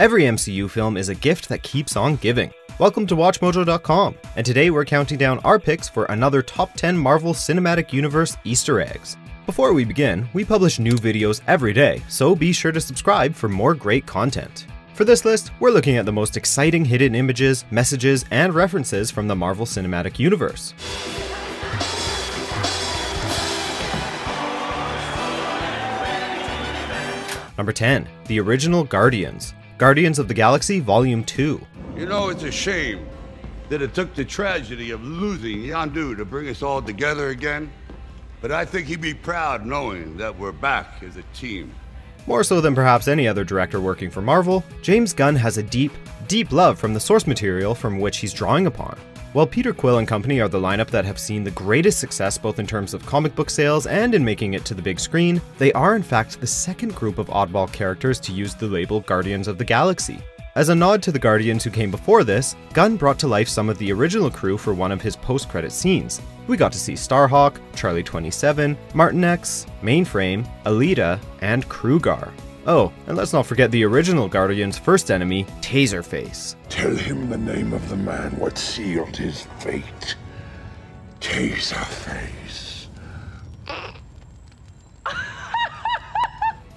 Every MCU film is a gift that keeps on giving. Welcome to WatchMojo.com, and today we're counting down our picks for another top 10 Marvel Cinematic Universe Easter eggs. Before we begin, we publish new videos every day, so be sure to subscribe for more great content. For this list, we're looking at the most exciting hidden images, messages, and references from the Marvel Cinematic Universe. Number 10. The Original Guardians. Guardians of the Galaxy Volume 2. You know, it's a shame that it took the tragedy of losing Yondu to bring us all together again, but I think he'd be proud knowing that we're back as a team. More so than perhaps any other director working for Marvel, James Gunn has a deep love from the source material from which he's drawing upon. While Peter Quill and company are the lineup that have seen the greatest success both in terms of comic book sales and in making it to the big screen, they are in fact the second group of oddball characters to use the label Guardians of the Galaxy. As a nod to the Guardians who came before this, Gunn brought to life some of the original crew for one of his post-credit scenes. We got to see Starhawk, Charlie 27, Martin X, Mainframe, Alita, and Krugar. Oh, and let's not forget the original Guardian's first enemy, Taserface. Tell him the name of the man what sealed his fate. Taserface.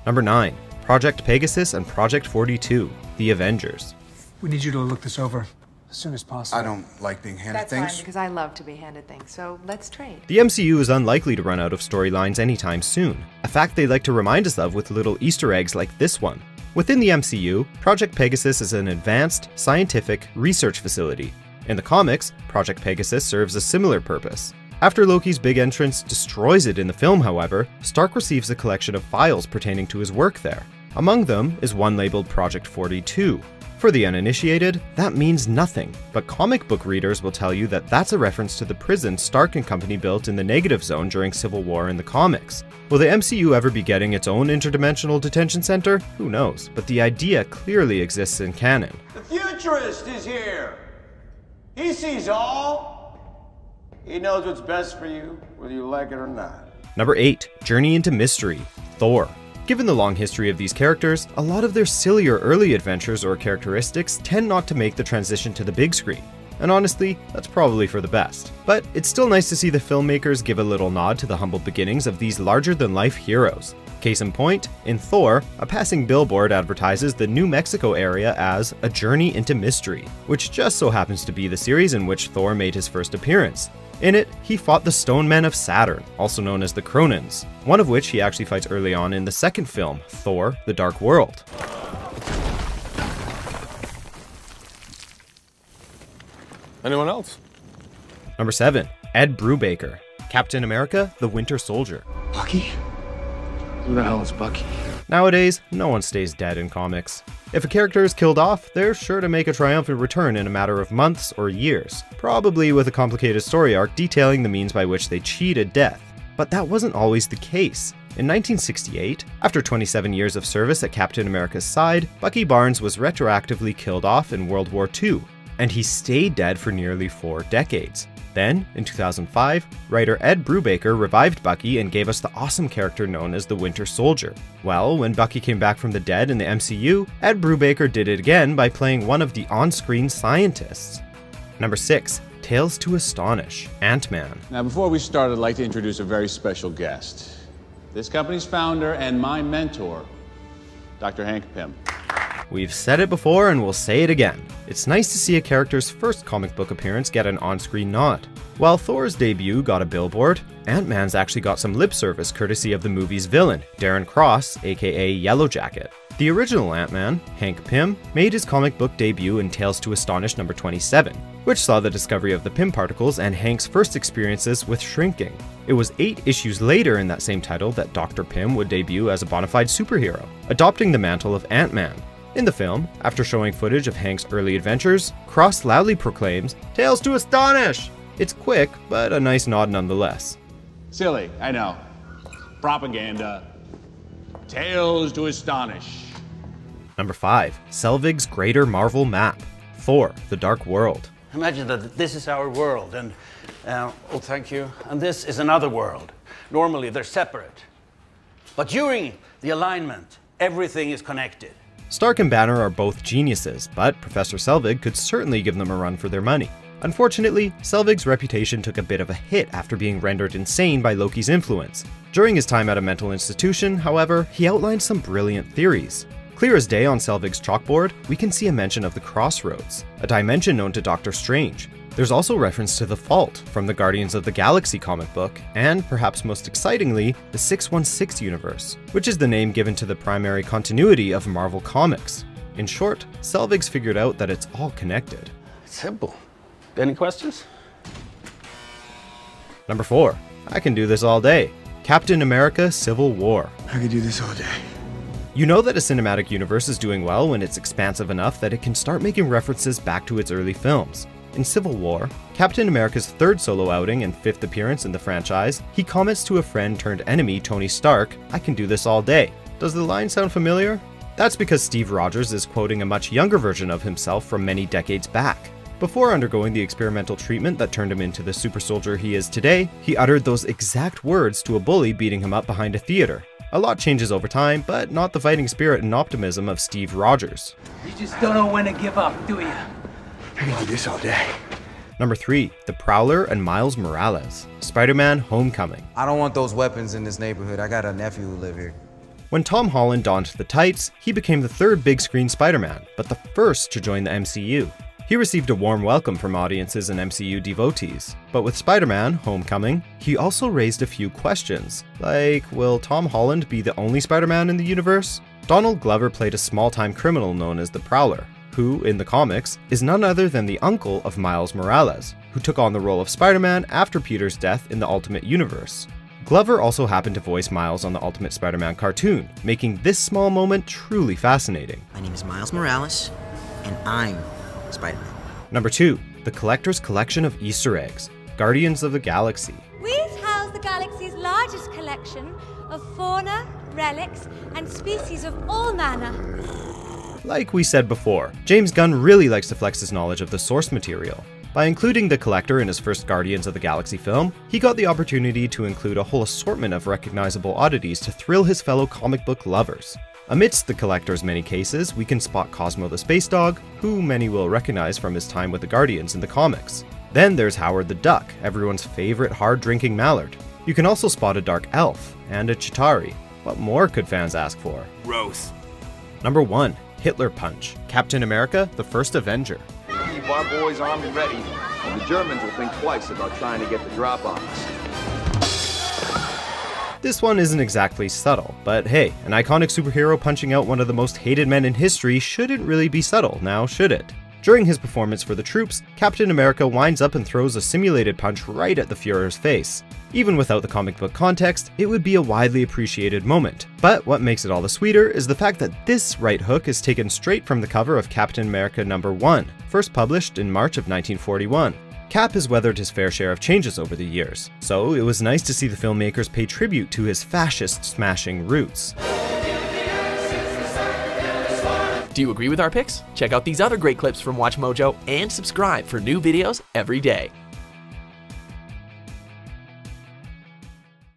Number 9. Project Pegasus and Project 42, The Avengers. We need you to look this over as soon as possible. I don't like being handed That's things. fine, because I love to be handed things, so let's trade. The MCU is unlikely to run out of storylines anytime soon, a fact they like to remind us of with little Easter eggs like this one. Within the MCU, Project Pegasus is an advanced, scientific research facility. In the comics, Project Pegasus serves a similar purpose. After Loki's big entrance destroys it in the film, however, Stark receives a collection of files pertaining to his work there. Among them is one labeled Project 42. For the uninitiated, that means nothing, but comic book readers will tell you that that's a reference to the prison Stark and company built in the Negative Zone during Civil War in the comics. Will the MCU ever be getting its own interdimensional detention center? Who knows, but the idea clearly exists in canon. The futurist is here. He sees all. He knows what's best for you, whether you like it or not. Number 8. Journey into Mystery, Thor. Given the long history of these characters, a lot of their sillier early adventures or characteristics tend not to make the transition to the big screen. And honestly, that's probably for the best. But it's still nice to see the filmmakers give a little nod to the humble beginnings of these larger-than-life heroes. Case in point, in Thor, a passing billboard advertises the New Mexico area as A Journey into Mystery, which just so happens to be the series in which Thor made his first appearance. In it, he fought the Stone Men of Saturn, also known as the Kronins, one of which he actually fights early on in the second film, Thor: The Dark World. Anyone else? Number 7. Ed Brubaker, Captain America: The Winter Soldier. Bucky? Who the hell is Bucky? Nowadays, no one stays dead in comics. If a character is killed off, they're sure to make a triumphant return in a matter of months or years, probably with a complicated story arc detailing the means by which they cheated death. But that wasn't always the case. In 1968, after 27 years of service at Captain America's side, Bucky Barnes was retroactively killed off in World War II, and he stayed dead for nearly 4 decades. Then, in 2005, writer Ed Brubaker revived Bucky and gave us the awesome character known as the Winter Soldier. Well, when Bucky came back from the dead in the MCU, Ed Brubaker did it again by playing one of the on-screen scientists. Number 6. Tales to Astonish, Ant-Man. Now, before we start, I'd like to introduce a very special guest. This company's founder and my mentor, Dr. Hank Pym. We've said it before and we'll say it again. It's nice to see a character's first comic book appearance get an on-screen nod. While Thor's debut got a billboard, Ant-Man's actually got some lip service courtesy of the movie's villain, Darren Cross, aka Yellow Jacket. The original Ant-Man, Hank Pym, made his comic book debut in Tales to Astonish number 27, which saw the discovery of the Pym particles and Hank's first experiences with shrinking. It was 8 issues later in that same title that Dr. Pym would debut as a bona fide superhero, adopting the mantle of Ant-Man. In the film, after showing footage of Hank's early adventures, Cross loudly proclaims, "Tales to Astonish!" It's quick, but a nice nod nonetheless. Silly, I know. Propaganda. Tales to Astonish. Number 5. Selvig's Greater Marvel Map, Thor: The Dark World. Imagine that this is our world, and, oh, thank you, and this is another world. Normally, they're separate. But during the alignment, everything is connected. Stark and Banner are both geniuses, but Professor Selvig could certainly give them a run for their money. Unfortunately, Selvig's reputation took a bit of a hit after being rendered insane by Loki's influence. During his time at a mental institution, however, he outlined some brilliant theories. Clear as day on Selvig's chalkboard, we can see a mention of the Crossroads, a dimension known to Doctor Strange. There's also reference to the Fault from the Guardians of the Galaxy comic book, and perhaps most excitingly, the 616 universe, which is the name given to the primary continuity of Marvel Comics. In short, Selvig's figured out that it's all connected. Simple. Any questions? Number 4. I can do this all day. Captain America: Civil War. I could do this all day. You know that a cinematic universe is doing well when it's expansive enough that it can start making references back to its early films. In Civil War, Captain America's third solo outing and 5th appearance in the franchise, he comments to a friend turned enemy Tony Stark, "I can do this all day." Does the line sound familiar? That's because Steve Rogers is quoting a much younger version of himself from many decades back. Before undergoing the experimental treatment that turned him into the super soldier he is today, he uttered those exact words to a bully beating him up behind a theater. A lot changes over time, but not the fighting spirit and optimism of Steve Rogers. You just don't know when to give up, do you? I can do this all day. Number 3. The Prowler and Miles Morales. Spider-Man: Homecoming. I don't want those weapons in this neighborhood. I got a nephew who live here. When Tom Holland donned the tights, he became the third big screen Spider-Man, but the first to join the MCU. He received a warm welcome from audiences and MCU devotees. But with Spider-Man: Homecoming, he also raised a few questions, like, will Tom Holland be the only Spider-Man in the universe? Donald Glover played a small-time criminal known as the Prowler, who, in the comics, is none other than the uncle of Miles Morales, who took on the role of Spider-Man after Peter's death in the Ultimate Universe. Glover also happened to voice Miles on the Ultimate Spider-Man cartoon, making this small moment truly fascinating. My name is Miles Morales, and I'm Spider-Man. Number 2. The Collector's Collection of Easter Eggs. Guardians of the Galaxy. We house the galaxy's largest collection of fauna, relics, and species of all manner. Like we said before, James Gunn really likes to flex his knowledge of the source material. By including the Collector in his first Guardians of the Galaxy film, he got the opportunity to include a whole assortment of recognizable oddities to thrill his fellow comic book lovers. Amidst the Collector's many cases, we can spot Cosmo the Space Dog, who many will recognize from his time with the Guardians in the comics. Then there's Howard the Duck, everyone's favorite hard-drinking mallard. You can also spot a dark elf, and a Chitauri. What more could fans ask for? Gross. Number 1. Hitler Punch. Captain America: The First Avenger. Keep our boys armed and ready, and the Germans will think twice about trying to get the drop on us. This one isn't exactly subtle, but hey, an iconic superhero punching out one of the most hated men in history shouldn't really be subtle, now should it? During his performance for the troops, Captain America winds up and throws a simulated punch right at the Führer's face. Even without the comic book context, it would be a widely appreciated moment. But what makes it all the sweeter is the fact that this right hook is taken straight from the cover of Captain America #1, first published in March of 1941. Cap has weathered his fair share of changes over the years, so it was nice to see the filmmakers pay tribute to his fascist-smashing roots. Do you agree with our picks? Check out these other great clips from WatchMojo and subscribe for new videos every day.